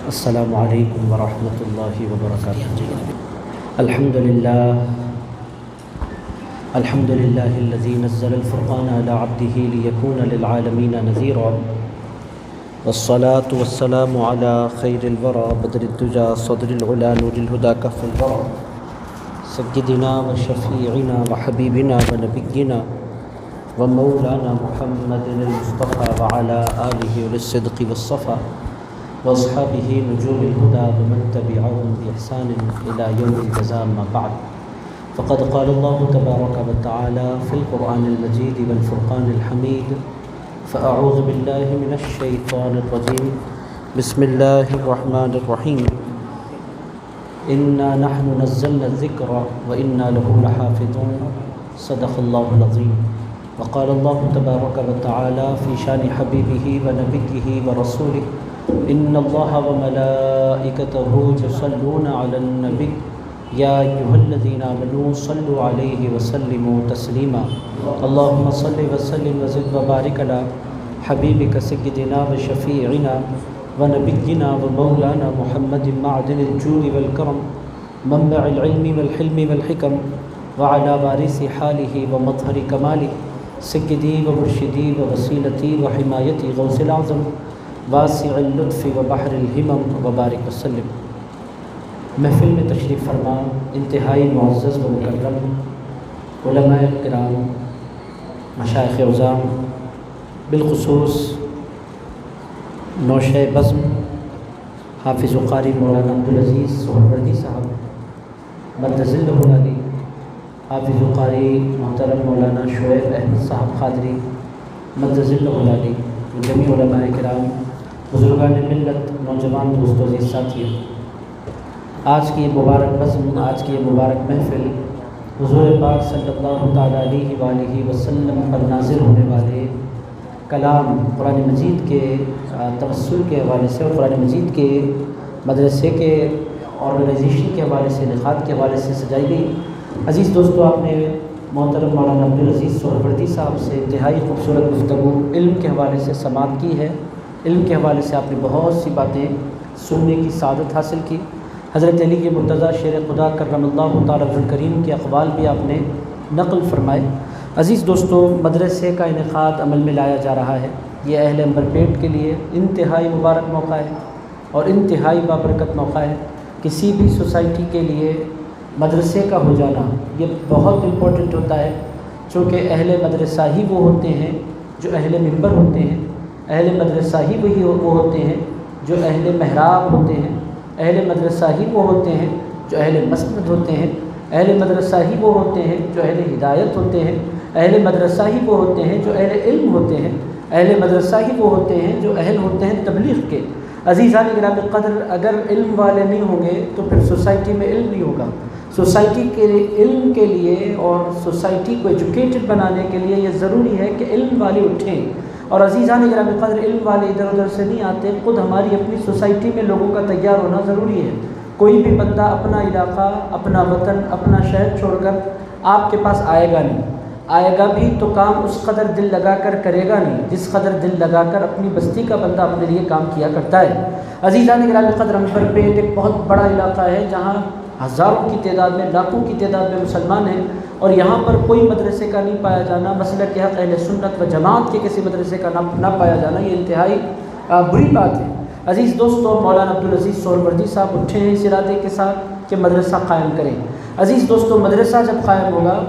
السلام علیکم ورحمۃ اللہ وبرکاتہ۔ الحمد للہ الذی نزل الفرقان علی عبدہ لیکون للعالمین نذیرا، والصلاة والسلام علی خیر الورى بدر الدجى صدر العلا نور الہدى کف الورى سیدنا وشفیعنا وحبیبنا ونبینا ومولانا محمد المصطفى وعلى آلہ للصدق والصفا واصحابہ نجوم الہدى ومن تبعهم بإحسان إلى يوم الجزاء، ما بعد، فقد قال الله تبارك وتعالى في القرآن المجيد والفرقان الحميد، فأعوذ بالله من الشيطان الرجيم، بسم الله الرحمن الرحيم، إنا نحن نزلنا الذكر وإنا له لحافظون، صدق الله العظيم۔ وقال الله تبارك وتعالى في شان حبيبه ونبيه ورسوله، إن الله وملائكته يصلون على النبي يا أيها الذين آمنوا صلوا عليه وسلموا تسليما، اللهم صل وسلم وزد وبارك على حبيبك سيدنا وشفيعنا ونبينا ومولانا محمد معدن الجود والكرم منبع العلم والحلم والحكم، وعلى وارث حاله ومظهر كماله سيدي ومرشدي ووسيلتي وحمايتي غوث الأعظم واسع اللطف وبحر الہمم وبارک وسلم۔ محفل میں تشریف فرما انتہائی معزز و مکرم علماء کرام، مشائخ عظام، بالخصوص نوشہ بزم حافظ و قاری مولانا عبدالعزیز سہروردی صاحب مدظ اللہ علی، حافظ و قاری محترم مولانا شعیب احمد صاحب قادری مدظ اللہ علی، جمیع علماء کرام، بزرگان ملت، نوجوان دوست و عزیز ساتھیوں، آج کی یہ مبارک بزم، آج کی یہ مبارک محفل حضور پاک صلی اللہ تعالیٰ علیہ وآلہ وسلم پر نازل ہونے والے کلام قرآن مجید کے توسل کے حوالے سے اور قرآن مجید کے مدرسے کے آرگنائزیشن کے حوالے سے، انعقاد کے حوالے سے سجائی گئی۔ عزیز دوستو، آپ نے محترم مولانا عبدالعزیز سہروردی صاحب سے انتہائی خوبصورت گفتگو علم کے حوالے سے سماعت کی ہے۔ علم کے حوالے سے آپ نے بہت سی باتیں سننے کی سعادت حاصل کی۔ حضرت علی کے مرتضیٰ شیر خدا کرم اللہ تعالیٰ وجہ الکریم کے اقوال بھی آپ نے نقل فرمائے۔ عزیز دوستو، مدرسے کا انعقاد عمل میں لایا جا رہا ہے۔ یہ اہل عنبرپیٹ کے لیے انتہائی مبارک موقع ہے اور انتہائی بابرکت موقع ہے۔ کسی بھی سوسائٹی کے لیے مدرسے کا ہو جانا یہ بہت امپورٹنٹ ہوتا ہے، چونکہ اہل مدرسہ ہی وہ ہوتے ہیں جو اہل منبر ہوتے ہیں، اہل مدرسہ ہی وہ ہوتے ہیں جو اہل محراب ہوتے ہیں، اہل مدرسہ ہی وہ ہوتے ہیں جو اہل مسند ہوتے ہیں، اہل مدرسہ ہی وہ ہوتے ہیں جو اہل ہدایت ہوتے ہیں، اہل مدرسہ ہی وہ ہوتے ہیں جو اہل علم ہوتے ہیں، اہل مدرسہ ہی وہ ہوتے ہیں جو اہل ہوتے ہیں تبلیغ کے۔ عزیزان گرامی قدر، اگر علم والے نہیں ہوں گے تو پھر سوسائٹی میں علم نہیں ہوگا۔ سوسائٹی کے علم کے لیے اور سوسائٹی کو ایجوکیٹڈ بنانے کے لیے یہ ضروری ہے کہ علم والے اٹھیں، اور عزیزان گرامی قدر علم والے ادھر ادھر سے نہیں آتے، خود ہماری اپنی سوسائٹی میں لوگوں کا تیار ہونا ضروری ہے۔ کوئی بھی بندہ اپنا علاقہ، اپنا وطن، اپنا شہر چھوڑ کر آپ کے پاس آئے گا نہیں، آئے گا بھی تو کام اس قدر دل لگا کر کرے گا نہیں جس قدر دل لگا کر اپنی بستی کا بندہ اپنے لیے کام کیا کرتا ہے۔ عزیزان گرامی قدر، عنبرپیٹ ایک بہت بڑا علاقہ ہے جہاں ہزاروں کی تعداد میں، لاکھوں کی تعداد میں مسلمان ہیں، اور یہاں پر کوئی مدرسے کا نہیں پایا جانا، مسلک حق اہل سنت و جماعت کے کسی مدرسے کا نہ پایا جانا، یہ انتہائی بری بات ہے۔ عزیز دوستو، مولانا عبدالعزیز سہروردی صاحب اٹھے ہیں اس ارادے کے ساتھ کہ مدرسہ قائم کریں۔ عزیز دوستو، مدرسہ جب قائم ہوگا،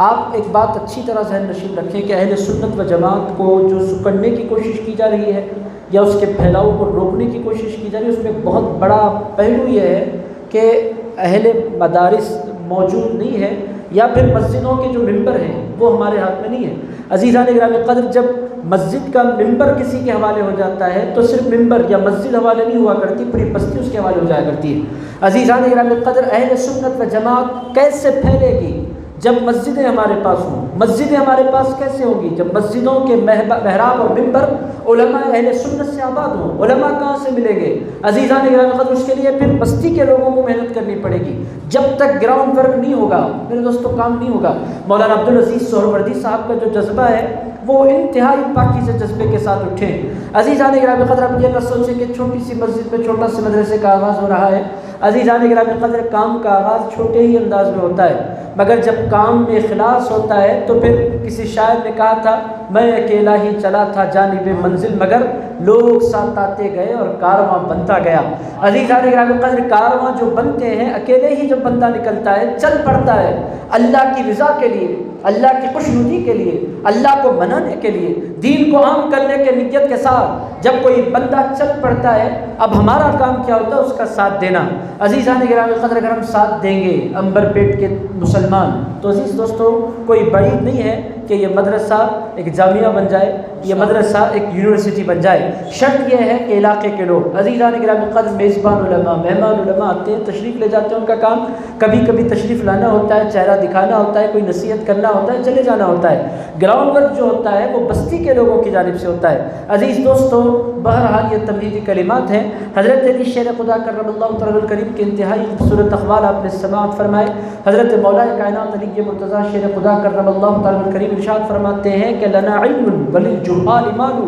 آپ ایک بات اچھی طرح ذہن نشین رکھیں کہ اہل سنت و جماعت کو جو سکڑنے کی کوشش کی جا رہی ہے یا اس کے پھیلاؤ کو روکنے کی کوشش کی جا رہی ہے، اس میں بہت بڑا پہلو یہ ہے کہ اہل مدارس موجود نہیں ہے، یا پھر مسجدوں کے جو ممبر ہیں وہ ہمارے ہاتھ میں نہیں ہے۔ عزیزان گرامی قدر، جب مسجد کا ممبر کسی کے حوالے ہو جاتا ہے تو صرف ممبر یا مسجد حوالے نہیں ہوا کرتی، پوری بستی اس کے حوالے ہو جایا کرتی ہے۔ عزیزان گرامی قدر، اہل سنت و جماعت کیسے پھیلے گی جب مسجدیں ہمارے پاس ہوں؟ مسجدیں ہمارے پاس کیسے ہوں گی جب مسجدوں کے محراب اور ممبر علماء اہل سنت سے آباد ہوں؟ علماء کہاں سے ملیں گے؟ عزیزان گرامی قدر، اس کے لیے پھر بستی کے لوگوں کو محنت کرنی پڑے گی۔ جب تک گراؤنڈ ورک نہیں ہوگا میرے دوستوں، کام نہیں ہوگا۔ مولانا عبدالعزیز سہروردی صاحب کا جو جذبہ ہے، وہ انتہائی پاکیزہ جذبے کے ساتھ اٹھیں۔ عزیزان گرامی قدر، اب یہ نہ سوچیں کہ چھوٹی سی مسجد میں چھوٹا سے مدرسے کا آغاز ہو رہا ہے۔ عزیزان گرامی قدر، کام کا آغاز چھوٹے ہی انداز میں ہوتا ہے، مگر جب کام میں اخلاص ہوتا ہے تو پھر کسی شاعر نے کہا تھا، میں اکیلا ہی چلا تھا جانب منزل، مگر لوگ ساتھ آتے گئے اور کارواں بنتا گیا۔ عزیزان گرامی قدر، کارواں جو بنتے ہیں، اکیلے ہی جب بندہ نکلتا ہے، چل پڑتا ہے اللہ کی رضا کے لیے، اللہ کی خوشنودی کے لیے، اللہ کو منانے کے لیے، دین کو عام کرنے کے نیت کے ساتھ جب کوئی بندہ چل پڑتا ہے، اب ہمارا کام کیا ہوتا ہے؟ اس کا ساتھ دینا۔ عزیزان گرامی قدر، اگر ہم ساتھ دیں گے انبر پیٹ کے مسلمان، تو عزیز دوستو کوئی بعید نہیں ہے کہ یہ مدرسہ ایک جامعہ بن جائے، یہ مدرسہ ایک یونیورسٹی بن جائے۔ شرط یہ ہے کہ علاقے کے لوگ، عزیزان گرامی قدر، میزبان علماء، مہمان علماء آتے ہیں، تشریف لے جاتے ہیں، ان کا کام کبھی کبھی تشریف لانا ہوتا ہے، چہرہ دکھانا ہوتا ہے، کوئی نصیحت کرنا ہوتا ہے، چلے جانا ہوتا ہے۔ گراؤنڈ ورک جو ہوتا ہے وہ بستی کے لوگوں کی جانب سے ہوتا ہے۔ عزیز دوستو، بہرحال یہ تمہیدی کلمات ہیں۔ حضرت علی شیر خدا کرم اللہ تعالی الکریم کے انتہائی خوبصورت اقوال آپ نے سماعت فرمائے۔ حضرت مولا کائنات علی مرتضیٰ شیر خدا کرم اللہ تعالی الکریم ارشاد فرماتے ہیں کہ لنا علم وللجہال مال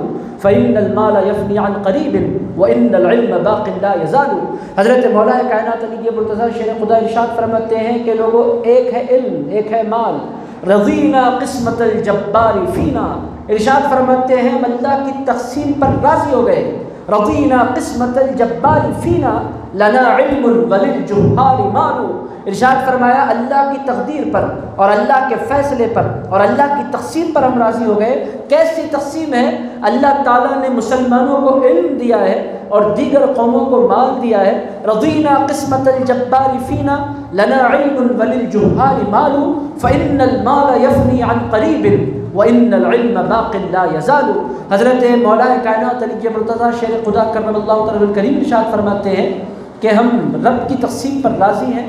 فإن المال يفني عن قریب وإن العلم باق لا يزال۔ حضرت مولا کائنات علی مرتضیٰ شیر خدا ارشاد فرماتے ہیں کہ لوگوں، ایک ہے علم، ایک ہے مال، رضینا قسمت الجبار فینا، ارشاد فرماتے ہیں ہم اللہ کی تقسیم پر راضی ہو گئے۔ رضینا قسمت الجبار فینا لنا علم وللجہال مال، ارشاد فرمایا اللہ کی تقدیر پر اور اللہ کے فیصلے پر اور اللہ کی تقسیم پر ہم راضی ہو گئے۔ کیسی تقسیم ہے؟ اللہ تعالیٰ نے مسلمانوں کو علم دیا ہے اور دیگر قوموں کو مال دیا ہے۔ رضینا قسمت الجبار فینا لنا علم وللجہال مال فإن المال یفنی عن قریب وإن العلم باق لا يزال۔ حضرت مولا کائنات علی مرتضیٰ شیر خدا کرم اللہ تعالی الکریم ارشاد فرماتے ہیں کہ ہم رب کی تقسیم پر راضی ہیں۔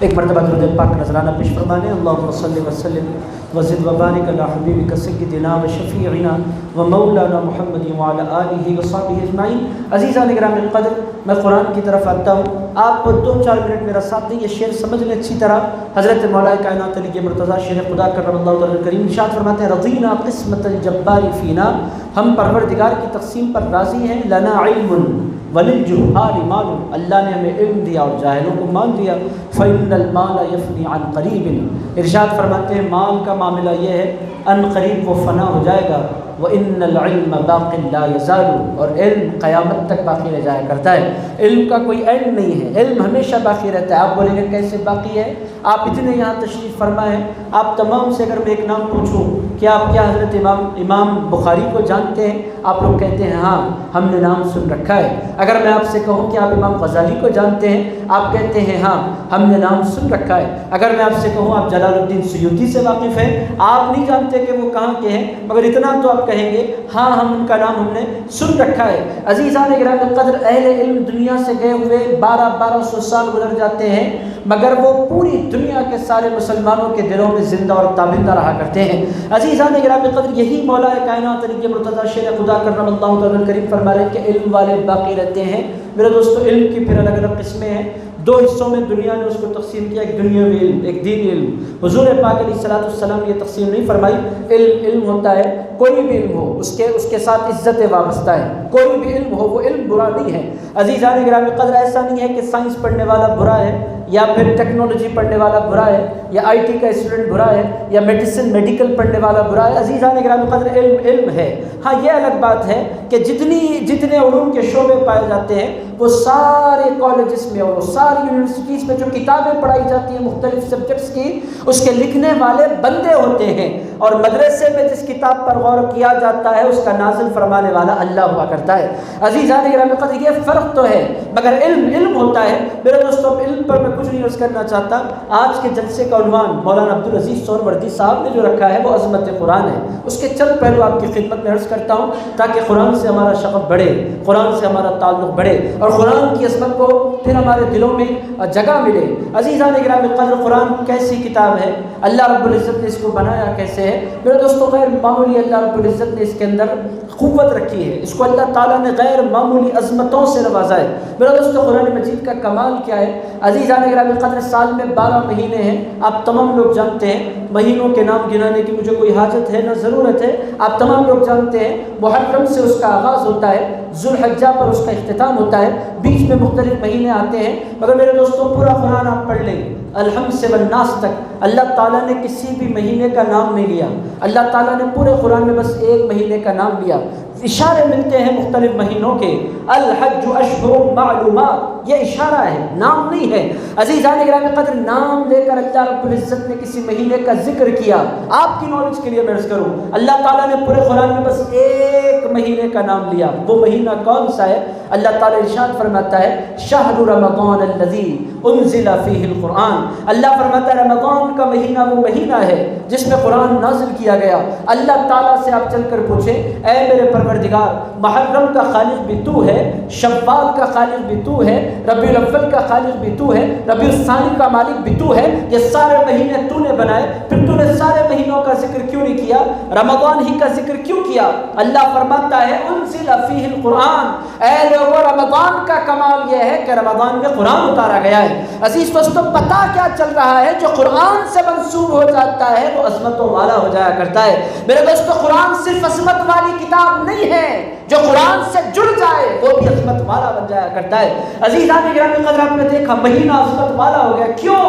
ایک مرتبہ درود پاک نذرانہ پیش فرمانے، اللہم صلی وسلم وزد وبارک علی حبیبک سیدنا و شفیعنا و مولانا محمد وعلی آلہ وصحبہ اجمعین۔ عزیزان گرامی القدر، میں قرآن کی طرف آتا ہوں، آپ 2-4 منٹ میرا ساتھ دیں، یہ شعر سمجھ لیں اچھی طرح۔ حضرت مولا کائنات علی مرتضیٰ شیر خدا کرم اللہ تعالی الکریم ارشاد فرماتے ہیں، رضینا قسمت الجبار فینا، ہم پروردگار کی تقسیم پر راضی ہیں۔ لنا علم وللجہال مال، اللہ نے ہمیں علم دیا اور جاہلوں کو مال دیا۔ فإن المال یفنی عن قریب، ارشاد فرماتے ہیں مال کا معاملہ یہ ہے ان قریب وہ فنا ہو جائے گا۔ وإن العلم باق لا يزال، اور علم قیامت تک باقی رہ جایا کرتا ہے۔ علم کا کوئی اینڈ نہیں ہے، علم ہمیشہ باقی رہتا ہے۔ آپ بولیں گے کیسے باقی ہے؟ آپ اتنے یہاں تشریف فرما ہیں، آپ تمام سے اگر میں ایک نام پوچھوں کہ آپ کیا حضرت امام بخاری کو جانتے ہیں؟ آپ لوگ کہتے ہیں ہاں ہم نے نام سن رکھا ہے۔ اگر میں آپ سے کہوں کہ آپ امام غزالی کو جانتے ہیں؟ آپ کہتے ہیں ہاں ہم نے نام سن رکھا ہے۔ اگر میں آپ سے کہوں آپ جلال الدین سیوطی سے واقف ہیں؟ آپ نہیں جانتے کہ وہ کہاں کے ہیں، مگر اتنا تو آپ کہیں گے ہاں ہم ان کا نام ہم نے سن رکھا ہے۔ عزیزان گرامی قدر، اہل علم دنیا سے گئے ہوئے 1200 سال گزر جاتے ہیں، مگر وہ پوری دنیا کے سارے مسلمانوں کے دلوں میں زندہ اور تابندہ رہا کرتے ہیں۔ عزیزان گرامی قدر، یہی مولا کائنات علی مرتضیٰ شیر خدا کرم اللہ تعالی الکریم فرما رہے ہیں کہ علم والے باقی رہتے ہیں۔ میرے دوستو، علم کی پھر الگ الگ قسمیں ہیں، 2 حصوں میں دنیا نے اس کو تقسیم کیا، ایک دنیاوی علم، ایک دینی علم۔ حضور پاک علیہ السلام یہ تقسیم نہیں فرمائی۔ علم ہوتا ہے، کوئی بھی علم ہو اس کے ساتھ عزت وابستہ ہے، کوئی بھی علم ہو وہ علم برا نہیں ہے۔ عزیزان گرامی قدر، ایسا نہیں ہے کہ سائنس پڑھنے والا برا ہے، یا پھر ٹیکنالوجی پڑھنے والا برا ہے، یا IT کا اسٹوڈنٹ برا ہے، یا میڈیکل پڑھنے والا برا ہے۔ عزیزان گرامی قدر، علم ہے۔ ہاں یہ الگ بات ہے کہ جتنے علوم کے شعبے پائے جاتے ہیں وہ سارے کالجز میں اور ساری یونیورسٹیز میں جو کتابیں پڑھائی جاتی ہیں مختلف سبجیکٹس کی، اس کے لکھنے والے بندے ہوتے ہیں، اور مدرسے میں جس کتاب پر غور کیا جاتا ہے اس کا نازل فرمانے والا اللہ ہوا کرتا ہے۔ عزیزان گرامی قدر، یہ فرق تو ہے، مگر علم ہوتا ہے۔ میرے دوستوں، علم پر میں کچھ نہیں عرض کرنا چاہتا۔ آج کے جلسے کا عنوان مولانا عبدالعزیز سہروردی صاحب نے جو رکھا ہے وہ عظمت قرآن ہے۔ اس کے چند پہلو آپ کی خدمت میں عرض کرتا ہوں تاکہ قرآن سے ہمارا شغف بڑھے، قرآن سے ہمارا تعلق بڑھے، اور قرآن کی عظمت کو پھر ہمارے دلوں میں جگہ ملے۔ عزیزان گرامی قدر، قرآن کیسی کتاب ہے؟ اللہ رب العزت نے اس کو بنایا کیسے ہے؟ میرے دوستو، غیر معمولی اللہ رب العزت نے اس کے اندر قوت رکھی ہے، اس کو اللہ تعالیٰ نے غیر معمولی عظمتوں سے نوازا ہے۔ میرے دوستو، قرآن مجید کا کمال کیا ہے؟ عزیزان گرامی قدر، سال میں 12 مہینے ہیں، آپ تمام لوگ جانتے ہیں مہینوں کے نام گنانے کی مجھے کوئی حاجت ہے نہ ضرورت ہے، آپ تمام لوگ جانتے ہیں محرم سے اس کا آغاز ہوتا ہے، ذوالحجہ پر اس کا اختتام ہوتا ہے، بیچ میں مختلف مہینے آتے ہیں، مگر میرے دوستوں پورا قرآن آپ پڑھ لیں الحمد سے والناس تک اللہ تعالیٰ نے کسی بھی مہینے کا نام نہیں لیا، اللہ تعالیٰ نے پورے قرآن میں بس ایک مہینے کا نام لیا، اشارے ملتے ہیں مختلف مہینوں کے، الحج اشہر معلومات، یہ اشارہ ہے، نام نہیں ہے۔ عزیزان گرامی قدر، نام لے کر اللہ رب العزت نے کسی مہینے کا ذکر کیا، آپ کی نالج کے لیے میں عرض کروں، اللہ تعالیٰ نے پورے قرآن میں بس ایک مہینے کا نام لیا، وہ مہینہ کون سا ہے؟ اللہ تعالیٰ ارشاد فرماتا ہے شہر رمضان الذی انزل فیہ القرآن، اللہ فرماتا ہے رمضان کا مہینہ وہ مہینہ ہے جس میں قرآن نازل کیا گیا۔ اللہ تعالیٰ سے آپ چل کر پوچھیں اے میرے پروردگار، محرم کا خالق بھی تو ہے، شوال کا خالق بھی تو ہے، ربیع الاول کا خالق بھی تو ہے، ربیع الثانی کا مالک بھی تو ہے، یہ سارے مہینے تو نے بنائے، پھر تو نے سارے مہینوں کا ذکر کیوں نہیں کیا؟ رمضان ہی کا ذکر کیوں کیا؟ اللہ فرماتا ہے انزل فیہ القرآن، اے لوگوں رمضان کا کمال یہ ہے کہ رمضان میں قرآن اتارا گیا ہے۔ عزیز دوستوں پتہ کیا چل رہا ہے؟ جو قرآن سے منسوب ہو جاتا ہے وہ عظمتوں والا ہو جایا کرتا ہے۔ میرے دوستوں قرآن صرف عظمت والی کتاب نہیں ہے، جو قرآن سے جڑ جائے وہ بھی عظمت والا بن جایا کرتا ہے۔ عزیزان گرامی قدر، آپ نے دیکھا مہینہ عظمت والا ہو گیا، کیوں؟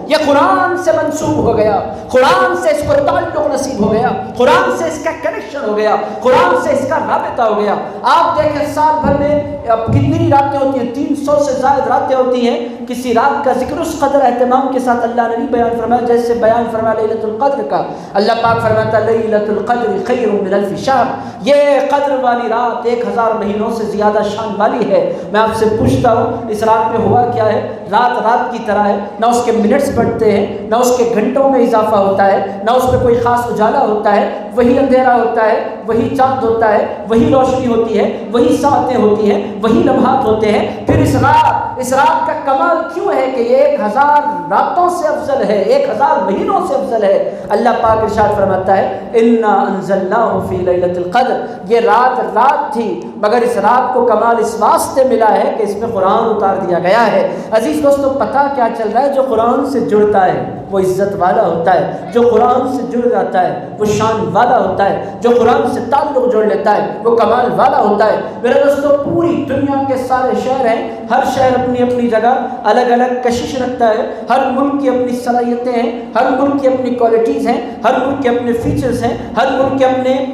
یہ قرآن سے منسوب ہو گیا، قرآن سے اس کو تعلق نصیب ہو گیا، قرآن سے اس کا کنیکشن ہو گیا، قرآن سے اس کا رابطہ ہو گیا۔ آپ دیکھیں سال بھر میں کتنی راتیں ہوتی ہیں؟ 300 سے زائد راتیں ہوتی ہیں، کسی رات کا ذکر اس قدر اہتمام کے ساتھ اللہ نے نہیں بیان فرمایا جیسے بیان فرمایا لیلۃ القدر کا۔ اللہ پاک فرماتا ہے لیلۃ القدر خیر من الف شہر، یہ قدر والی رات 1000 مہینوں سے زیادہ شان والی ہے۔ میں آپ سے پوچھتا ہوں اس رات میں ہوا کیا ہے؟ رات رات کی طرح ہے، نہ اس کے منٹس بڑھتے ہیں، نہ اس کے گھنٹوں میں اضافہ ہوتا ہے، نہ اس میں کوئی خاص اجالا ہوتا ہے، وہی اندھیرا ہوتا ہے، وہی چاند ہوتا ہے، وہی روشنی ہوتی ہے، وہی ساعتیں ہوتی ہیں، وہی لمحات ہوتے ہیں۔ پھر اس رات کا کمال کیوں ہے کہ یہ 1000 راتوں سے افضل ہے، 1000 مہینوں سے افضل ہے؟ اللہ پاک ارشاد فرماتا ہے انا انزلناہ فی لیلۃ القدر، یہ رات تھی مگر اس رات کو کمال اس واسطے ملا ہے کہ اس میں قرآن اتار دیا گیا ہے۔ عزیز دوستو پتہ کیا چل رہا ہے؟ جو قرآن سے جڑتا ہے وہ عزت والا ہوتا ہے، جو قرآن سے جڑ جاتا ہے وہ شان والا ہوتا ہے، جو قرآن سے تعلق جوڑ لیتا ہے وہ کمال والا ہوتا ہے۔ میرے دوستو پوری دنیا کے سارے شہر ہیں، ہر شہر اپنی اپنی جگہ الگ الگ کشش رکھتا ہے، ہر ملک کی اپنی صلاحیتیں ہیں، ہر ملک کی اپنی کوالٹیز ہیں، ہر ملک کے اپنے فیچرز ہیں، ہر ملک کے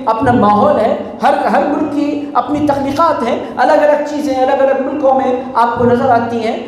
اپنا ماحول ہے، ہر ملک کی اپنی تخلیقات ہیں، الگ الگ چیزیں الگ الگ ملکوں میں آپ کو نظر آتی ہیں۔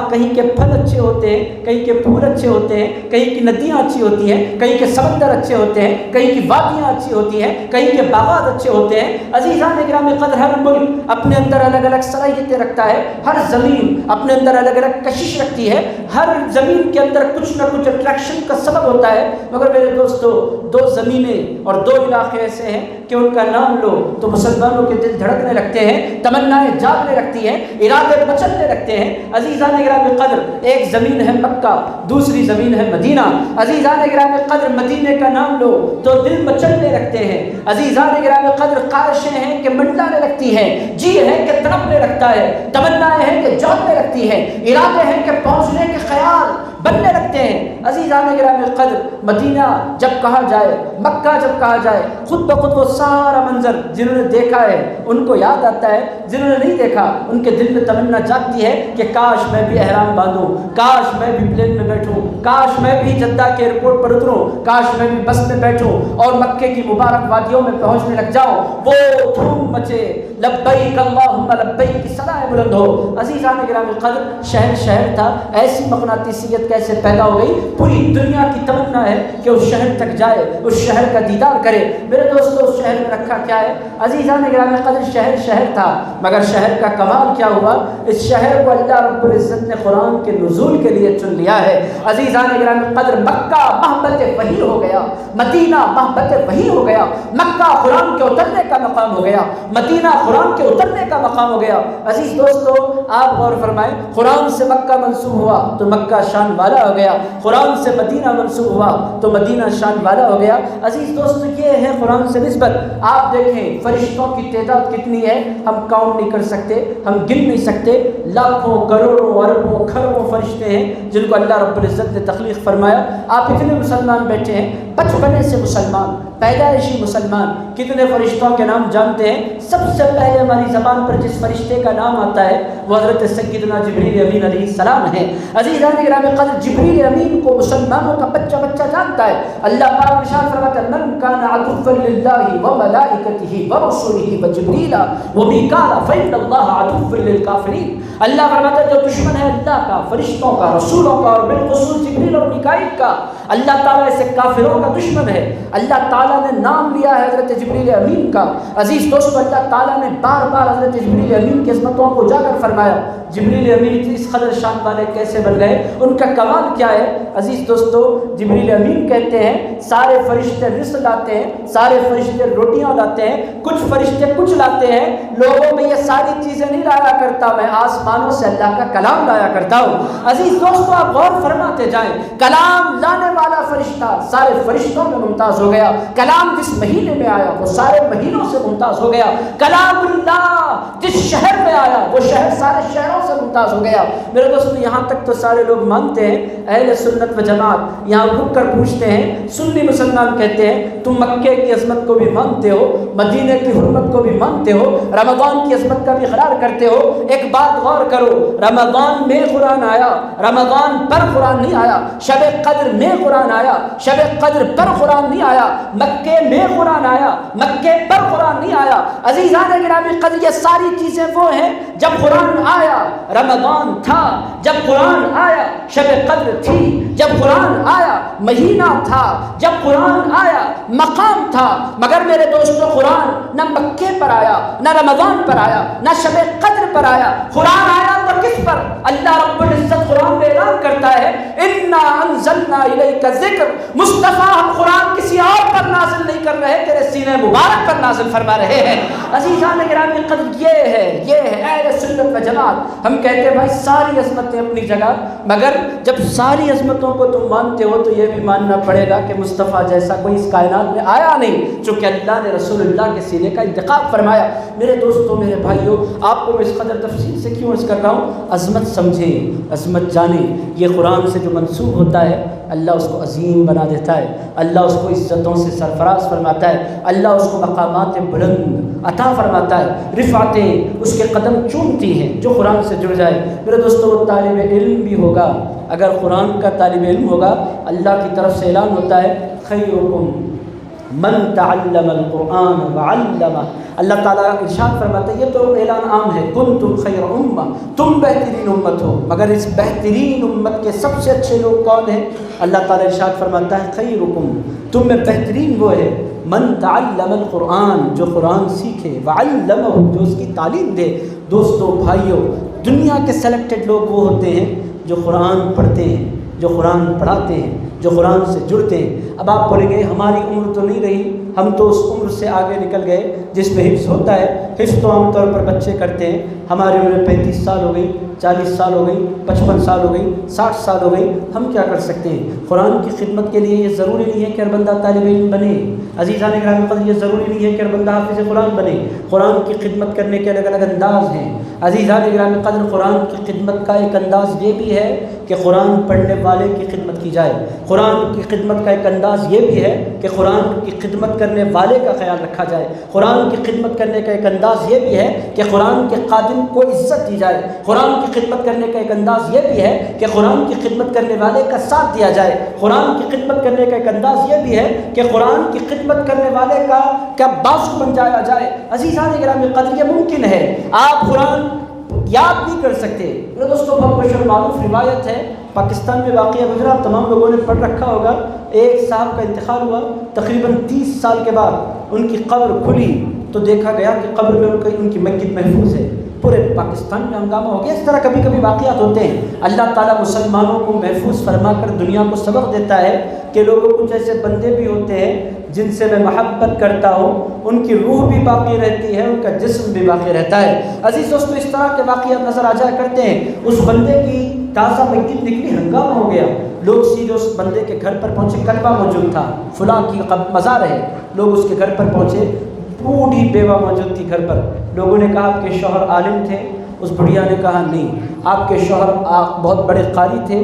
کہیں کے پھل اچھے ہوتے ہیں، کہیں کے پھول اچھے ہوتے ہیں، کہیں کی ندیاں اچھی ہوتی ہیں، کہیں کے سمندر اچھے ہوتے ہیں، کہیں کی وادیاں اچھی ہوتی ہیں، کہیں کے باغات اچھے ہوتے ہیں۔ عزیزان گرامی قدر، ہر ملک اپنے اندر الگ الگ صلاحیتیں رکھتا ہے، ہر زمین اپنے اندر الگ الگ کشش رکھتی ہے، ہر زمین کے اندر کچھ نہ کچھ اٹریکشن کا سبب ہوتا ہے۔ مگر میرے دوستو 2 زمینیں اور 2 علاقے ایسے ہیں کہ ان کا نام لو تو مسلمانوں کے دل دھڑکنے لگتے ہیں، تمنائیں جاگنے لگتی ہیں، ارادے مچلنے لگتے ہیں۔ عزیزان گرامی قدر، ایک زمین ہے مکہ، دوسری زمین ہے مدینہ۔ عزیزان گرامی قدر، مدینے کا نام لو تو دل مچلنے لگتے ہیں۔ عزیزان گرامی قدر، خواہشیں ہیں کہ منڈلانے لگتی ہیں، جی ہے کہ تڑپنے لگتا ہے، تمنائیں ہیں کہ جاگنے لگتی ہیں، ارادے ہیں کہ پہنچنے کے خیال بننے لگتے ہیں۔ عزیزان گرامی قدر، مدینہ جب کہا جائے، مکہ جب کہا جائے، خود بخود وہ سارا منظر جنہوں نے دیکھا ہے ان کو یاد آتا ہے، جنہوں نے نہیں دیکھا ان کے دل میں تمنا جاگتی ہے کہ کاش میں بھی احرام باندھوں، کاش میں بھی پلین میں بیٹھوں، کاش میں بھی جدہ کے ایئرپورٹ پر اتروں، کاش میں بھی بس میں بیٹھوں اور مکے کی مبارک وادیوں میں پہنچنے لگ جاؤں، وہ دھوم مچے، لبیک اللہم لبیک کی صدائیں بلند ہو۔ عزیزان گرامی قدر، شہر تھا، ایسی مقناطیسیت کیسے پیدا ہو گئی؟ پوری دنیا کی تمنا ہے کہ اس شہر تک جائے، اس شہر کا دیدار کرے۔ میرے دوستو اس شہر میں رکھا کیا ہے؟ عزیزان گرامی قدر، شہر تھا مگر شہر کا کمال کیا ہوا؟ اس شہر کو اللہ رب العزت نے قرآن کے نزول کے لیے چن لیا ہے۔ عزیزان گرامی قدر، مکہ محبت وحی ہو گیا، مدینہ محبت وحی ہو گیا، مکہ قرآن کے اترنے کا مقام ہو گیا، مدینہ قرآن کے اترنے کا مقام ہو گیا۔ عزیز دوستو آپ غور فرمائیں، قرآن سے مکہ منسوب ہوا تو مکہ شان والا ہو گیا، قرآن سے مدینہ منسوب ہوا تو مدینہ شان والا ہو گیا۔ عزیز دوستو یہ ہے قرآن سے نسبت۔ آپ دیکھیں فرشتوں کی تعداد کتنی ہے، ہم کاؤنٹ نہیں کر سکتے، ہم گن نہیں سکتے، لاکھوں کروڑوں اربوں کھربوں فرشتے ہیں جن کو اللہ رب العزت نے تخلیق فرمایا۔ آپ اتنے مسلمان بیٹھے ہیں، بچپنے سے مسلمان، پیدائشی مسلمان۔ کتنے فرشتوں کے نام جانتے ہیں؟ سب سے پہلے ہماری زبان پر جس فرشتے کا نام آتا ہے وہ حضرت سیدنا جبریل امین علیہ السلام ہے۔ عزیزان گرامی قدر، جبریل امین کو مسلمانوں کا بچہ بچہ جانتا ہے۔ اللہ پاک ارشاد فرماتا ہے من کان عدوا للہ وملائکتہ ورسلہ وجبریل ومیکائیل فإن اللہ عدو للکافرین۔ اللہ فرماتا ہے جو دشمن ہے اللہ کا، فرشتوں کا، رسولوں کا، اور بالخصوص جبریل اور میکائیل کا، اللہ تعالیٰ ایسے کافروں کا دشمن ہے۔ اللہ تعالیٰ نے نام لیا ہے حضرت جبریل امین کا۔ عزیز دوستو، اللہ تعالیٰ نے بار بار حضرت جبریل امین کی عظمتوں کو جا کر فرمایا۔ جبریل امین اس قدر شان والے کیسے بن گئے؟ ان کا کمال کیا ہے؟ عزیز دوستو، جبریل امین کہتے ہیں سارے فرشتے رزق لاتے ہیں، سارے فرشتے روٹیاں لاتے ہیں، کچھ فرشتے کچھ لاتے ہیں، لوگوں میں یہ ساری چیزیں نہیں لایا کرتا، میں آسمانوں سے اللہ کا کلام لایا کرتا ہوں۔ عزیز دوستو، آپ غور فرماتے جائیں، کلام لانے والا فرشتہ سارے فرشتوں میں ممتاز ہو گیا۔ کلام جس مہینے میں آیا وہ سارے مہینوں سے ممتاز ہو گیا۔ کلام اللہ جس شہر میں آیا وہ شہر سارے شہروں سے ممتاز ہو گیا۔ میرے دوستو، یہاں تک تو سارے لوگ مانتے ہیں، اہل سنت و جماعت یہاں رک کر پوچھتے ہیں، سنی مسلمان کہتے ہیں تم مکے کی عظمت کو بھی مانتے ہو، مدینے کی حرمت کو بھی مانتے ہو، رمضان کی عظمت کا بھی اقرار کرتے ہو۔ ایک بات غور کرو، رمضان میں قرآن آیا، رمضان پر قرآن نہیں آیا۔ شب قدر میں قرآن آیا، شب قدر پر قرآن نہیں آیا۔ مکے میں قرآن آیا، مکے پر قرآن نہیں آیا۔ عزیزان گرامی قدر، یہ ساری چیزیں وہ ہیں جب قرآن آیا رمضان تھا، جب قرآن آیا شب قدر تھی، جب قرآن آیا مہینہ تھا، جب قرآن آیا مقام تھا۔ مگر میرے دوستو، قرآن نہ مکے پر آیا، نہ رمضان پر آیا، نہ شب قدر پر آیا۔ قرآن آیا تو کس پر؟ اللہ رب العزت قرآن میں اعلان کرتا ہے انا انزلنا الیک الذکر، مصطفیٰ ہم قرآن کسی اور پر نازل نہیں کر رہے، تیرے سینے مبارک پر نازل فرما رہے ہیں۔ عزیزان گرامی قدر، یہ ہے اہل سنت و جماعت۔ ہم کہتے ہیں بھائی ساری عظمتیں اپنی جگہ، مگر جب ساری عظمتوں کو تم مانتے ہو تو یہ بھی ماننا پڑے گا کہ مصطفیٰ جیسا کوئی اس کائنات میں آیا نہیں، چونکہ اللہ نے رسول اللہ کے سینے کا انتخاب فرمایا۔ میرے دوستو، میرے بھائیوں، آپ کو میں اس قدر تفصیل سے کیوں عرض کر رہا ہوں؟ عظمت سمجھیں، عظمت جانیں۔ یہ قرآن سے جو منسوب ہوتا ہے اللہ اس کو عظیم بنا دیتا ہے، اللہ اس کو عزتوں سے سرفراز فرماتا ہے، اللہ اس کو مقامات بلند عطا فرماتا ہے، رفعتیں اس کے قدم چومتی ہیں جو قرآن سے جڑ جائے۔ میرے دوستو، وہ طالب علم بھی ہوگا، اگر قرآن کا طالب علم ہوگا، اللہ کی طرف سے اعلان ہوتا ہے خیرکم من تعلم القرآن وعلمہ۔ اللہ تعالیٰ ارشاد فرماتا ہے، یہ تو اعلان عام ہے، کنتم خیر امہ، تم بہترین امت ہو، مگر اس بہترین امت کے سب سے اچھے لوگ کون ہیں؟ اللہ تعالیٰ ارشاد فرماتا ہے خیرکم، تم میں بہترین وہ ہے من تعلم القرآن، جو قرآن سیکھے، وعلمہ، جو اس کی تعلیم دے۔ دوستو، بھائیوں، دنیا کے سلیکٹڈ لوگ وہ ہوتے ہیں جو قرآن پڑھتے ہیں، جو قرآن پڑھاتے ہیں، جو قرآن سے جڑتے ہیں۔ اب آپ بولیں گے ہماری عمر تو نہیں رہی، ہم تو اس عمر سے آگے نکل گئے جس میں حفظ ہوتا ہے۔ حفظ تو عام طور پر بچے کرتے ہیں، ہماری عمر 35 سال ہو گئی، 40 سال ہو گئی، 55 سال ہو گئی، 60 سال ہو گئی، ہم کیا کر سکتے ہیں؟ قرآن کی خدمت کے لیے یہ ضروری نہیں ہے کہ ہر بندہ طالب علم بنے۔ عزیزان گرامی قدر، یہ ضروری نہیں ہے کہ ہر بندہ حافظ قرآن بنے۔ قرآن کی خدمت کرنے کے الگ الگ انداز ہیں۔ عزیزان گرامی قدر، قرآن کی خدمت کا ایک انداز یہ بھی ہے کہ قرآن پڑھنے والے کی خدمت کی جائے۔ قرآن کی خدمت کا ایک انداز یہ بھی ہے کہ قرآن کی خدمت کرنے والے کا خیال رکھا جائے۔ قرآن کی خدمت کرنے کا ایک انداز یہ بھی ہے کہ قرآن کے خادم کو عزت دی جائے۔ قرآن کی خدمت کرنے کا ایک انداز یہ بھی ہے کہ قرآن کی خدمت کرنے والے کا ساتھ دیا جائے۔ قرآن کی خدمت کرنے کا ایک انداز یہ بھی ہے کہ قرآن کی خدمت کرنے والے کا کیا بازو بن جایا جائے۔ عزیزان گرامی قدر، یہ ممکن ہے۔ آپ قرآن یاد نہیں کر سکتے۔ میرے دوستو، بہت مشہور معروف روایت ہے، پاکستان میں واقعہ گزرا، تمام لوگوں نے پڑھ رکھا ہوگا۔ ایک صاحب کا انتقال ہوا، تقریباً 30 سال کے بعد ان کی قبر کھلی تو دیکھا گیا کہ قبر میں ان کی میت محفوظ ہے۔ پورے پاکستان میں ہنگامہ ہو گیا۔ اس طرح کبھی کبھی واقعات ہوتے ہیں۔ اللہ تعالیٰ مسلمانوں کو محفوظ فرما کر دنیا کو سبق دیتا ہے کہ لوگوں کچھ ایسے بندے بھی ہوتے ہیں جن سے میں محبت کرتا ہوں، ان کی روح بھی باقی رہتی ہے، ان کا جسم بھی باقی رہتا ہے۔ عزیز دوستو، اس طرح کے واقعات نظر آ جایا کرتے ہیں۔ اس بندے کی تازہ میت نکلی، ہنگامہ ہو گیا، لوگ سیدھے اس بندے کے گھر پر پہنچے، کلبہ موجود تھا، فلاں کی مزار ہے، لوگ اس کے گھر پر پہنچے، بوڑھی بیوہ موجود تھی گھر پر۔ لوگوں نے کہا آپ کے شوہر عالم تھے؟ اس بڑھیا نے کہا نہیں۔ آپ کے شوہر بہت بڑے قاری تھے؟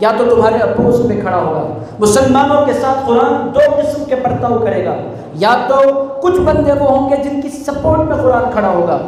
یا تو تمہارے اپوز میں کھڑا ہوگا۔ مسلمانوں کے ساتھ قرآن دو قسم کے برتاؤ کرے گا، یا تو کچھ بندے وہ ہوں گے جن کی سپورٹ میں قرآن کھڑا ہوگا،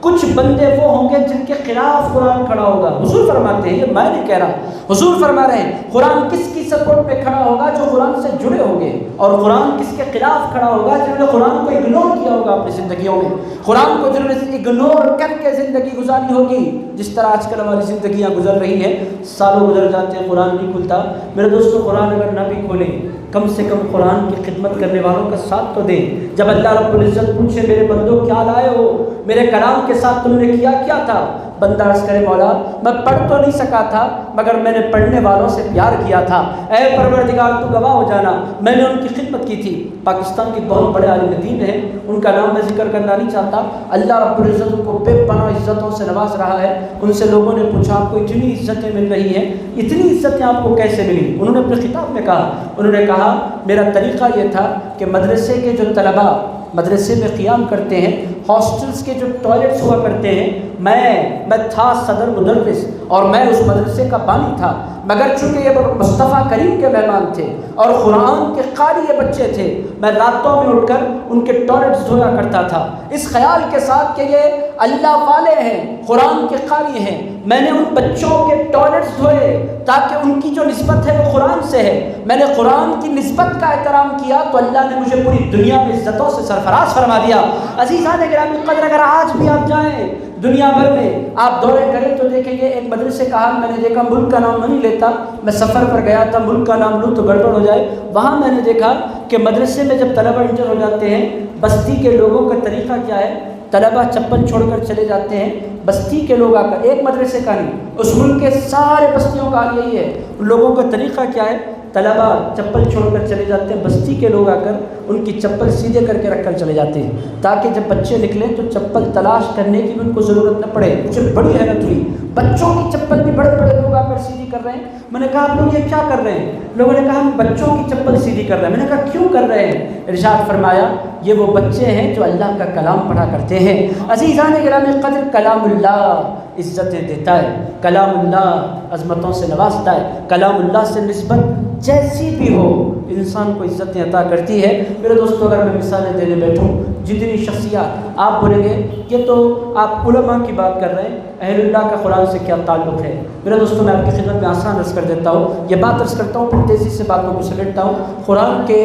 کچھ بندے وہ ہوں گے جن کے خلاف قرآن کھڑا ہوگا۔ حضور فرماتے ہیں، یہ میں نہیں کہہ رہا، حضور فرما رہے ہیں قرآن کس کی سپورٹ پہ کھڑا ہوگا؟ جو قرآن سے جڑے ہوں گے، اور قرآن کس کے خلاف کھڑا ہوگا؟ جنہوں نے قرآن کو اگنور کیا ہوگا اپنی زندگیوں میں، قرآن کو جنہوں نے اگنور کر کے زندگی گزاری ہوگی، جس طرح آج کل ہماری زندگیاں گزر رہی ہیں، سالوں گزر جاتے ہیں قرآن نہیں کھلتا۔ میرے دوستو، قرآن اگر نہ بھی کھولیں، کم سے کم قرآن کی خدمت کرنے والوں کا ساتھ تو دیں۔ جب اللہ رب العزت پوچھے میرے بندو کیا لائے ہو، میرے کلام کے ساتھ تم نے کیا تھا، بندہ عرض کرے مولا میں پڑھ تو نہیں سکا تھا مگر میں نے پڑھنے والوں سے پیار کیا تھا، اے پروردگار تو گواہ ہو جانا میں نے ان کی خدمت کی تھی۔ پاکستان کے بہت بڑے عالم دین ہیں، ان کا نام میں ذکر کرنا نہیں چاہتا، اللہ رب العزت ان کو بے پناہ عزتوں سے نواز رہا ہے۔ ان سے لوگوں نے پوچھا آپ کو اتنی عزتیں مل رہی ہیں، اتنی عزتیں آپ کو کیسے ملی؟ انہوں نے اپنے خطاب میں کہا، انہوں نے کہا میرا طریقہ یہ تھا کہ مدرسے کے جو طلباء مدرسے میں قیام کرتے ہیں، ہاسٹلس کے جو ٹوائلٹس ہوا کرتے ہیں، میں تھا صدر مدرس اور میں اس مدرسے کا بانی تھا، مگر چونکہ یہ مصطفیٰ کریم کے مہمان تھے اور قرآن کے قاری یہ بچے تھے، میں راتوں میں اٹھ کر ان کے ٹوائلٹس دھویا کرتا تھا، اس خیال کے ساتھ کہ یہ اللہ والے ہیں، قرآن کے قاری ہیں۔ میں نے ان بچوں کے ٹوائلٹس دھوئے تاکہ ان کی جو نسبت ہے وہ قرآن سے ہے، میں نے قرآن کی نسبت کا احترام کیا تو اللہ نے مجھے پوری دنیا میں عزتوں سے سرفراز فرما دیا۔ عزیزان گرامی قدر، اگر آج بھی آپ جائیں دنیا بھر میں آپ دورے کریں تو دیکھیں گے ایک مدرسے کا حال میں نے دیکھا، ملک کا نام نہیں لیتا، میں سفر پر گیا تھا، ملک کا نام لوں تو گڑبڑ ہو جائے، وہاں میں نے دیکھا کہ مدرسے میں جب طلبہ انٹر ہو جاتے ہیں، بستی کے لوگوں کا طریقہ کیا ہے، طلبہ چپل چھوڑ کر چلے جاتے ہیں، بستی کے لوگ آ کر، ایک مدرسے کا نہیں، اس ملک کے سارے بستیوں کا حال یہی ہے، ان لوگوں کا طریقہ کیا ہے، طلبہ چپل چھوڑ کر چلے جاتے ہیں، بستی کے لوگ آ کر ان کی چپل سیدھے کر کے رکھ کر چلے جاتے ہیں تاکہ جب بچے نکلیں تو چپل تلاش کرنے کی بھی ان کو ضرورت نہ پڑے۔ مجھے بڑی حیرت ہوئی، بچوں کی چپل بھی بڑے بڑے لوگ آ کر سیدھی کر رہے ہیں۔ میں نے کہا آپ لوگ یہ کیا کر رہے ہیں؟ لوگوں نے کہا ہم بچوں کی چپل سیدھی کر رہے ہیں۔ میں نے کہا کیوں کر رہے ہیں؟ ارشاد فرمایا یہ وہ بچے ہیں جو اللہ کا کلام پڑھا کرتے ہیں۔ عزیزان گرامی قدر، کلام اللہ عزتیں دیتا ہے، کلام اللہ عظمتوں سے نوازتا ہے، کلام اللہ سے نسبت جیسی بھی ہو انسان کو عزتیں عطا کرتی ہے۔ میرے دوستو، اگر میں مثالیں دینے بیٹھوں، جتنی شخصیات آپ بولیں گے یہ تو آپ علماء کی بات کر رہے ہیں، اہل اللہ کا قرآن سے کیا تعلق ہے؟ میرے دوستو، میں آپ کی خدمت میں آسان عرض کر دیتا ہوں، یہ بات عرض کرتا ہوں پھر تیزی سے باتوں کو سمیٹتا ہوں۔ قرآن کے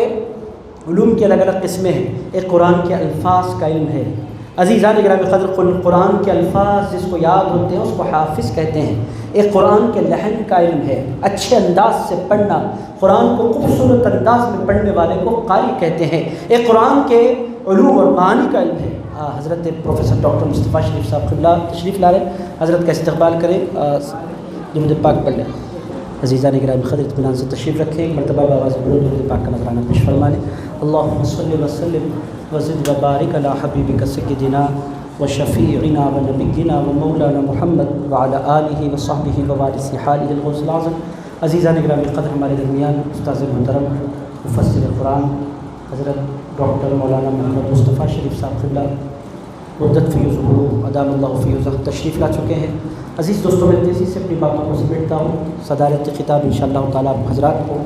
علوم کی الگ الگ قسمیں ہیں، ایک قرآن کے الفاظ کا علم ہے۔ عزیزان گرامی قدر، قرآن کے الفاظ جس کو یاد ہوتے ہیں اس کو حافظ کہتے ہیں۔ ایک قرآن کے لحن کا علم ہے، اچھے انداز سے پڑھنا، قرآن کو خوبصورت انداز میں پڑھنے والے کو قاری کہتے ہیں۔ ایک قرآن کے علوم اور معانی کا علم ہے۔ حضرت پروفیسر ڈاکٹر مصطفیٰ شریف صاحب قبلہ تشریف لا رہے ہیں، حضرت کا استقبال کریں، درود پاک پڑھ لیں۔ عزیزان گرامی قدر، اطمینان سے تشریف رکھیں، ایک مرتبہ بآواز بلند درود پاک کا نذرانہ پیش فرما لیں۔ اللہم صلی وسلم وزد وبارک علی حبیبک سیدنا وشفیعنا ونبینا ومولانا محمد وعلی آلہ وصحبہ ووارث حالہ الغوث العظم۔ عزیزان گرامی قدر، ہمارے درمیان استاذ محترم مفسر قرآن حضرت ڈاکٹر مولانا محمد مصطفیٰ شریف صاحب قبلہ مدت فیضہ ادام اللہ فیضہ تشریف لا چکے ہیں۔ عزیز دوستوں، میں تیزی سے اپنی باتوں کو سمیٹتا ہوں، صدارت خطاب انشاءاللہ تعالیٰ حضرات کو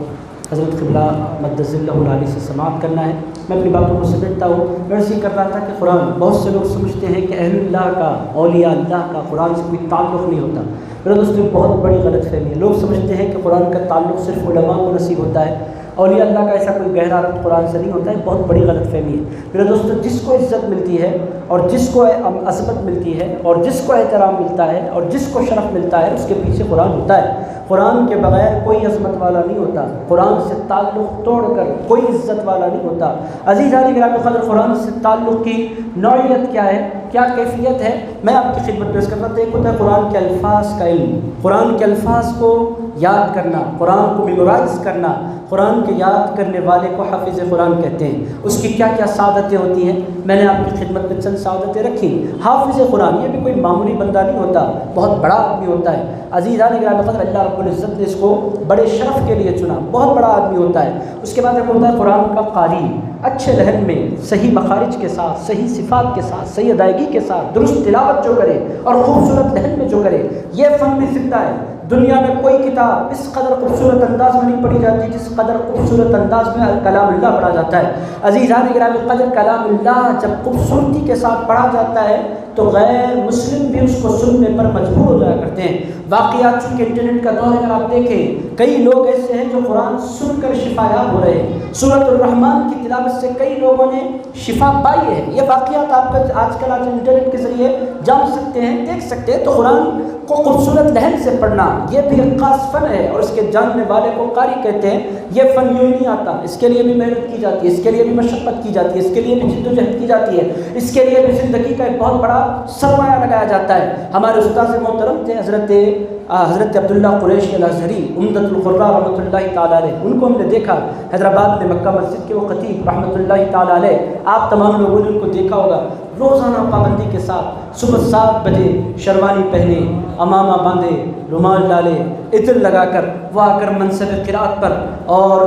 حضرت قبلہ مد ظلہ العالی سے سماعت کرنا ہے۔ میں اپنی باتوں کو سمیٹتا ہوں۔ میں ایسے ہی کر رہا تھا کہ قرآن، بہت سے لوگ سمجھتے ہیں کہ اہل اللہ کا، اولیاء اللہ کا قرآن سے کوئی تعلق نہیں ہوتا۔ میرے دوستوں، بہت بڑی غلط فہمی ہے، لوگ سمجھتے ہیں کہ قرآن کا تعلق صرف علماء کو نصیب ہوتا ہے، اولیاء اللہ کا ایسا کوئی گہرا ربط قرآن سے نہیں ہوتا ہے، بہت بڑی غلط فہمی ہے۔ میرے دوستو، جس کو عزت ملتی ہے اور جس کو عظمت ملتی ہے اور جس کو احترام ملتا ہے اور جس کو شرف ملتا ہے اس کے پیچھے قرآن ہوتا ہے۔ قرآن کے بغیر کوئی عظمت والا نہیں ہوتا، قرآن سے تعلق توڑ کر کوئی عزت والا نہیں ہوتا۔ عزیزان گرامی قدر، قرآن سے تعلق کی نوعیت کیا ہے، کیا کیفیت ہے، میں آپ کی خدمت پیش کرتا ہوں۔ ایک ہوتا ہے قرآن کے الفاظ کا علم، قرآن کے الفاظ کو یاد کرنا، قرآن کو میمورائز کرنا، قرآن کے یاد کرنے والے کو حافظ قرآن کہتے ہیں۔ اس کی کیا کیا سعادتیں ہوتی ہیں، میں نے آپ کی خدمت میں چند سعادتیں رکھی۔ حافظ قرآن یہ بھی کوئی معمولی بندہ نہیں ہوتا، بہت بڑا آدمی ہوتا ہے۔ عزیزان گرامی قدر، اللہ رب العزت نے اس کو بڑے شرف کے لیے چنا، بہت بڑا آدمی ہوتا ہے۔ اس کے بعد ایک ہوتا ہے قرآن کا قاری، اچھے لہن میں صحیح مخارج کے ساتھ، صحیح صفات کے ساتھ، صحیح ادائیگی کے ساتھ درست تلاوت جو کرے اور خوبصورت لہن میں جو کرے، یہ فن بھی زندہ ہے۔ دنیا میں کوئی کتاب اس قدر خوبصورت انداز میں نہیں پڑھی جاتی جس قدر خوبصورت انداز میں کلام اللہ پڑھا جاتا ہے۔ عزیزان گرامی قدر، کلام اللہ جب خوبصورتی کے ساتھ پڑھا جاتا ہے تو غیر مسلم بھی اس کو سننے پر مجبور ہو جایا کرتے ہیں۔ واقعات چونکہ انٹرنیٹ کا دور ہے، اگر آپ دیکھیں کئی لوگ ایسے ہیں جو قرآن سن کر شفا یاب ہو رہے ہیں۔ سورۃ الرحمن کی تلاوت سے کئی لوگوں نے شفا پائی ہے۔ یہ واقعات آپ آج کل انٹرنیٹ کے ذریعے جان سکتے ہیں، دیکھ سکتے ہیں۔ تو قرآن کو خوبصورت لہن سے پڑھنا یہ بھی ایک خاص فن ہے، اور اس کے جاننے والے کو قاری کہتے ہیں۔ یہ فن یوں نہیں آتا، اس کے لیے بھی محنت کی جاتی ہے، اس کے لیے بھی مشقت کی جاتی ہے، اس کے لیے بھی جد و جہد کی جاتی ہے، اس کے لیے بھی زندگی کا ایک بہت بڑا سرمایہ لگایا جاتا ہے۔ ہمارے استاد محترم تھے حضرت عبداللہ قریشی الازہری عمدۃ القراء رحمۃ اللہ تعالیٰ علیہ، ان کو ہم نے دیکھا حیدرآباد میں مکہ مسجد کے وہ خطیب رحمۃ اللہ تعالیٰ علیہ، آپ تمام لوگوں نے ان کو دیکھا ہوگا، روزانہ پابندی کے ساتھ صبح 7 بجے شروانی پہنے، امامہ باندھے، رومال ڈالے، عطر لگا کر وہ آ کر منصب قرات پر اور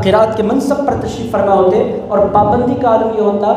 قرات کے منصب پر تشریف فرما ہوتے، اور پابندی کا عالم یہ ہوتا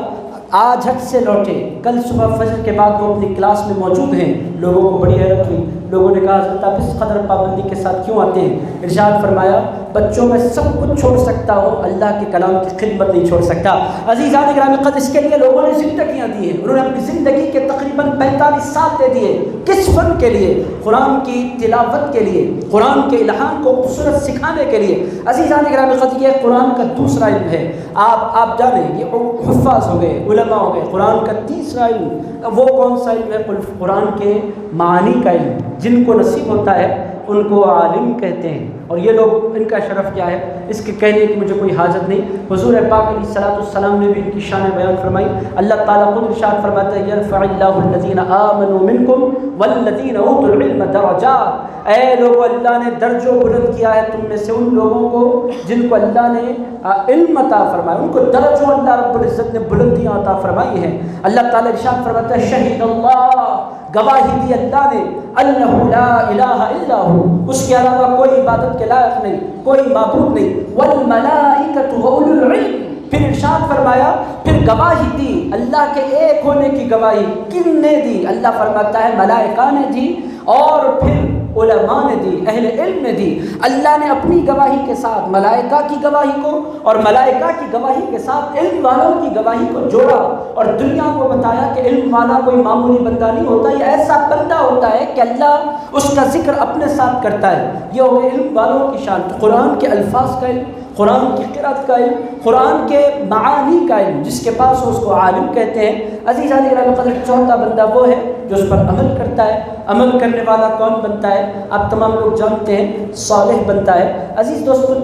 آج حج سے لوٹے، کل صبح فجر کے بعد وہ اپنی کلاس میں موجود ہیں۔ لوگوں کو بڑی حیرت ہوئی، لوگوں نے کہا حضرت آپ اس قدر پابندی کے ساتھ کیوں آتے ہیں؟ ارشاد فرمایا بچوں میں سب کچھ چھوڑ سکتا ہوں، اللہ کے کلام کی خدمت نہیں چھوڑ سکتا۔ عزیزان گرامی قدر، اس کے لیے لوگوں نے زندگیاں دی ہیں، انہوں نے اپنی زندگی کے تقریباً 45 سال دے دیے، کس فن کے لیے؟ قرآن کی تلاوت کے لیے، قرآن کے الہام کو خوبصورت سکھانے کے لیے۔ عزیزان گرامی قدر، یہ قرآن کا دوسرا علم ہے۔ آپ جانیں یہ حفاظ ہو گئے، علماء ہو گئے، قرآن کا تیسرا علم وہ کون سا علم ہے؟ قرآن کے معانی کا علم، جن کو نصیب ہوتا ہے ان کو عالم کہتے ہیں، اور یہ لوگ ان کا شرف کیا ہے اس کے کہنے کی مجھے کوئی حاجت نہیں۔ حضور پاک علیہ الصلوۃ والسلام نے بھی ان کی شان بیان فرمائی۔ اللہ تعالیٰ خود ارشاد فرماتا ہے یرفع اللہ الذین آمنوا منکم والذین اوتوا العلم درجات، اے لوگو اللہ نے درجوں بلند کیا ہے تم میں سے ان لوگوں کو جن کو اللہ نے علم عطا فرمایا، ان کو درجوں اللہ رب العزت نے بلندیاں عطا فرمائی ہیں۔ اللہ تعالیٰ ارشاد فرماتا ہے شہید اللہ، گواہی دی اللہ نے، انہ لا الہ الا ہو، اس کے علاوہ کوئی عبادت کے لائق نہیں، کوئی معبود نہیں، والملائکۃ واولو العلم، پھر ارشاد فرمایا، پھر گواہی دی اللہ کے ایک ہونے کی گواہی کن نے دی؟ اللہ فرماتا ہے ملائکہ نے دی، اور پھر علماء نے دی، اہل علم نے دی۔ اللہ نے اپنی گواہی کے ساتھ ملائکہ کی گواہی کو اور ملائکہ کی گواہی کے ساتھ علم والوں کی گواہی کو جوڑا، اور دنیا کو بتایا کہ علم والا کوئی معمولی بندہ نہیں ہوتا، یہ ایسا بندہ ہوتا ہے کہ اللہ اس کا ذکر اپنے ساتھ کرتا ہے۔ یہ ہو گئے علم والوں کی شان۔ تو قرآن کے الفاظ کا علم، قرآن کی قرأت کا علم، قرآن کے معانی کا علم، جس کے پاس اس کو عالم کہتے ہیں۔ عزیزان گرامی قدر، چوتھا بندہ وہ ہے جو اس پر عمل کرتا ہے۔ عمل کرنے والا کون بنتا ہے؟ آپ تمام لوگ جانتے ہیں، صالح بنتا ہے۔ عزیز دوستو،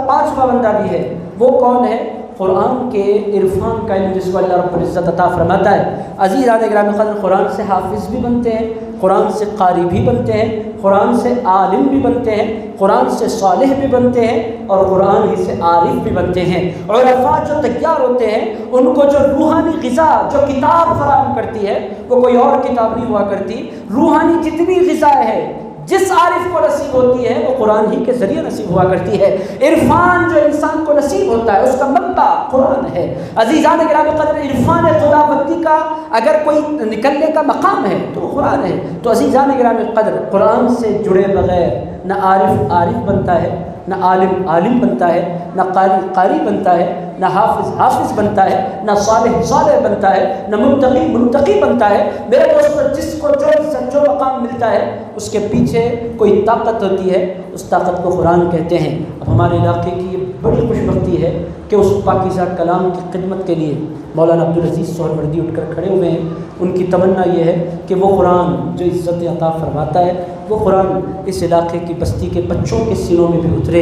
پانچواں بندہ بھی ہے، وہ کون ہے؟ قرآن کے عرفان کا علم، جس کو اللہ رب العزت عطا فرماتا ہے۔ عزیزان گرامی قدر، قرآن سے حافظ بھی بنتے ہیں، قرآن سے قاری بھی بنتے ہیں، قرآن سے عالم بھی بنتے ہیں، قرآن سے صالح بھی بنتے ہیں، اور قرآن ہی سے عارف بھی بنتے ہیں۔ عرفاء جو تیار ہوتے ہیں، ان کو جو روحانی غذا جو کتاب فراہم کرتی ہے، وہ کوئی اور کتاب نہیں ہوا کرتی۔ روحانی جتنی غذا ہے جس عارف کو نصیب ہوتی ہے وہ قرآن ہی کے ذریعے نصیب ہوا کرتی ہے۔ عرفان جو انسان کو نصیب ہوتا ہے اس کا منبع قرآن ہے۔ عزیزان گرامی قدر، عرفان خداوندی کا اگر کوئی نکلنے کا مقام ہے تو قرآن ہے۔ تو عزیزان گرامی قدر، قرآن سے جڑے بغیر نہ عارف عارف بنتا ہے، نہ عالم عالم بنتا ہے، نہ قاری قاری بنتا ہے، نہ حافظ حافظ بنتا ہے، نہ صالح صالح بنتا ہے، نہ متقی متقی بنتا ہے۔ میرے دوستو، جس کو جو مقام ملتا ہے اس کے پیچھے کوئی طاقت ہوتی ہے، اس طاقت کو قرآن کہتے ہیں۔ اب ہمارے علاقے کی یہ بڑی خوش بختی ہے کہ اس پاکیزہ کلام کی خدمت کے لیے مولانا عبدالعزیز سہروردی اٹھ کر کھڑے ہوئے ہیں۔ ان کی تمنا یہ ہے کہ وہ قرآن جو عزت عطا فرماتا ہے، وہ قرآن اس علاقے کی بستی کے بچوں کے سینوں میں بھی اترے۔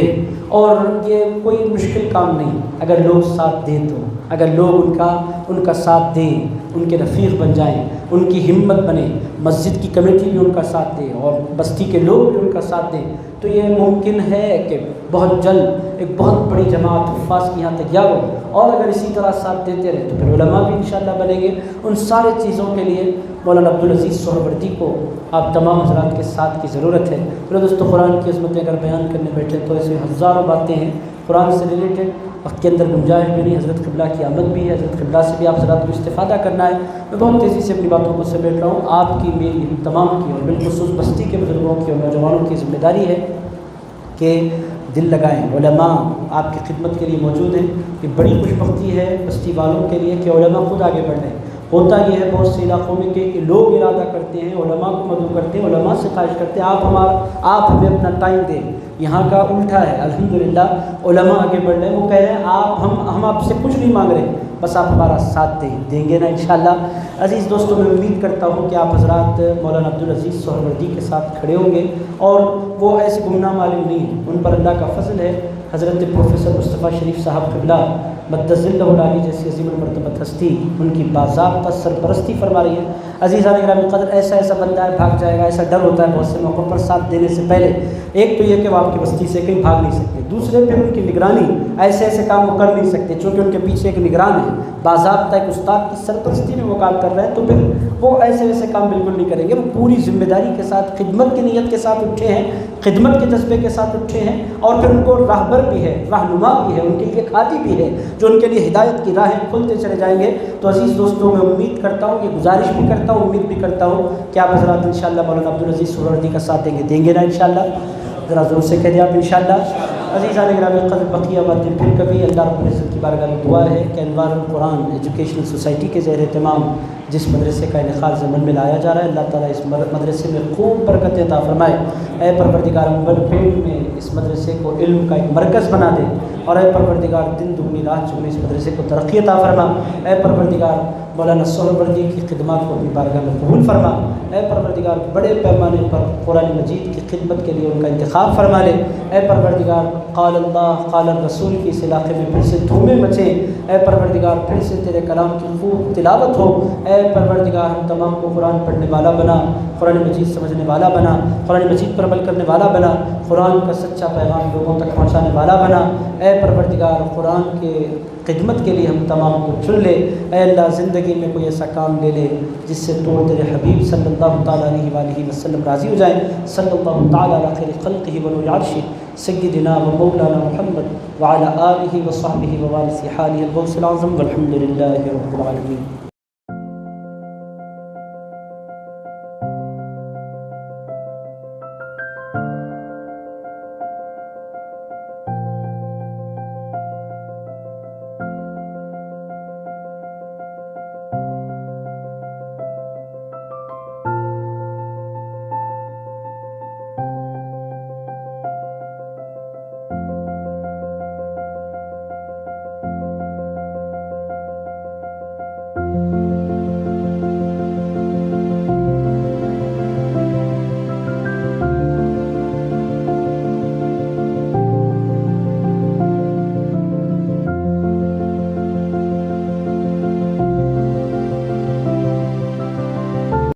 اور یہ کوئی مشکل کام نہیں، اگر لوگ ساتھ دیں تو، اگر لوگ ان کا ساتھ دیں، ان کے رفیق بن جائیں، ان کی ہمت بنے، مسجد کی کمیٹی بھی ان کا ساتھ دے اور بستی کے لوگ بھی ان کا ساتھ دیں، تو یہ ممکن ہے کہ بہت جلد ایک بہت بڑی جماعت حفاظ کی یہاں تیار ہو۔ اور اگر اسی طرح ساتھ دیتے رہے تو پھر علماء بھی انشاءاللہ بنیں گے۔ ان سارے چیزوں کے لیے مولانا عبدالعزیز سہروردی کو آپ تمام حضرات کے ساتھ کی ضرورت ہے۔ میرے دوستو، قرآن کی عظمتیں اگر بیان کرنے بیٹھے تو ایسے ہزاروں باتیں ہیں قرآن سے ریلیٹڈ وقت کے اندر گنجائش بھی نہیں، حضرت قبلہ کی آمد بھی ہے، حضرت قبلہ سے بھی آپ حضرات کو استفادہ کرنا ہے۔ میں بہت تیزی سے اپنی باتوں کو سمیٹ رہا ہوں۔ آپ کی میری ہم تمام کی اور بالخصوص بستی کے بزرگوں کی اور نوجوانوں کی ذمہ داری ہے کہ دل لگائیں۔ علماء آپ کی خدمت کے لیے موجود ہیں۔ یہ بڑی خوش بختی ہے بستی والوں کے لیے کہ علماء خود آگے بڑھ رہے ہیں۔ ہوتا یہ ہے بہت سے علاقوں میں کہ لوگ ارادہ کرتے ہیں، علماء کو مدعو کرتے ہیں، علماء سے خواہش کرتے ہیں آپ ہمیں اپنا ٹائم دیں۔ یہاں کا الٹا ہے، الحمدللہ علماء آگے بڑھ رہے ہیں۔ وہ کہہ رہے ہیں ہم آپ سے کچھ نہیں مانگ رہے، بس آپ ہمارا ساتھ دیں گے نا انشاءاللہ۔ عزیز دوستوں، میں امید کرتا ہوں کہ آپ حضرات مولانا عبدالعزیز سہروردی کے ساتھ کھڑے ہوں گے، اور وہ ایسے گمنام عالم نہیں ہیں، ان پر اللہ کا فضل ہے۔ حضرت پروفیسر مصطفیٰ شریف صاحب قبلہ مدظ اللہ العالی جیسی عظیم المرتبت ہستی ان کی باضابطہ سرپرستی فرما رہی ہے۔ عزیزان گرامی قدر، ایسا بندہ ہے بھاگ جائے گا، ایسا ڈر ہوتا ہے بہت سے موقعوں پر ساتھ دینے سے پہلے۔ ایک تو یہ کہ وہ آپ کی بستی سے کہیں بھاگ نہیں سکتے، دوسرے پھر ان کی نگرانی، ایسے کام وہ کر نہیں سکتے چونکہ ان کے پیچھے ایک نگران ہے، باضابطہ ایک استاد کی سرپرستی میں وہ کام کر رہے ہیں، تو پھر وہ ایسے کام بالکل نہیں کریں گے۔ وہ پوری ذمہ داری کے ساتھ، خدمت کی نیت کے ساتھ اٹھے ہیں، خدمت کے جذبے کے ساتھ اٹھے ہیں، اور پھر ان کو راہبر بھی ہے، رہنما بھی ہے، ان کے لیے ہادی بھی ہے جو ان کے لیے ہدایت کی راہیں کھلتے چلے جائیں گے۔ تو عزیز دوستوں، میں امید کرتا ہوں، یہ گزارش بھی کرتا ہوں، امید بھی کرتا ہوں کہ آپ حضرات انشاءاللہ مولانا عبدالعزیز سہروردی کا ساتھ دیں گے نا انشاءاللہ۔ ذرا زور سے کہہ دیں آپ انشاءاللہ۔ عزیزان گرامی قدر، بقیہ باتیں پھر کبھی۔ اللہ رب العزت کی بارگاہ میں دعا ہے کہ انوار القرآن ایجوکیشنل سوسائٹی کے زیر اہتمام جس مدرسے کا انعقاد ضمن میں لایا جا رہا ہے، اللہ تعالیٰ اس مدرسے میں خوب برکت عطا فرمائے۔ اے پروردگار، اول پیڑ میں اس مدرسے کو علم کا ایک مرکز بنا دے، اور اے پروردگار دن دگنی رات چگنی اس مدرسے کو ترقی عطا فرما۔ اے پروردگار، مولانا سہروردی کی خدمات کو اپنی بارگاہ میں قبول فرما۔ اے پروردگار، بڑے پیمانے پر قرآن مجید کی خدمت کے لیے ان کا انتخاب فرما لے۔ اے پروردگار، قال اللہ قال الرسول کی اس علاقے میں پھر سے دھومیں مچیں۔ اے پروردگار، پھر سے تیرے کلام کی خوب تلاوت ہو۔ اے پروردگار، ہم تمام کو قرآن پڑھنے والا بنا، قرآن مجید سمجھنے والا بنا، قرآن مجید پر عمل کرنے والا بنا، قرآن کا سچا پیغام لوگوں تک پہنچانے والا بنا۔ اے پروردگار، قرآن کے خدمت کے لیے ہم تمام کو چن لے۔ اے اللہ، زندگی میں کوئی ایسا کام لے لے جس سے تو تیرے حبیب صلی اللہ تعالیٰ علیہ وآلہ وسلم راضی ہو جائیں۔ صلی اللہ تعالیٰ علی خیر خلقہ ونور عرشہ سیدنا و مولانا محمد وعلی آلہ وصحبہ ووارث حالہ الغوث العظم، والحمد للہ رب العالمین۔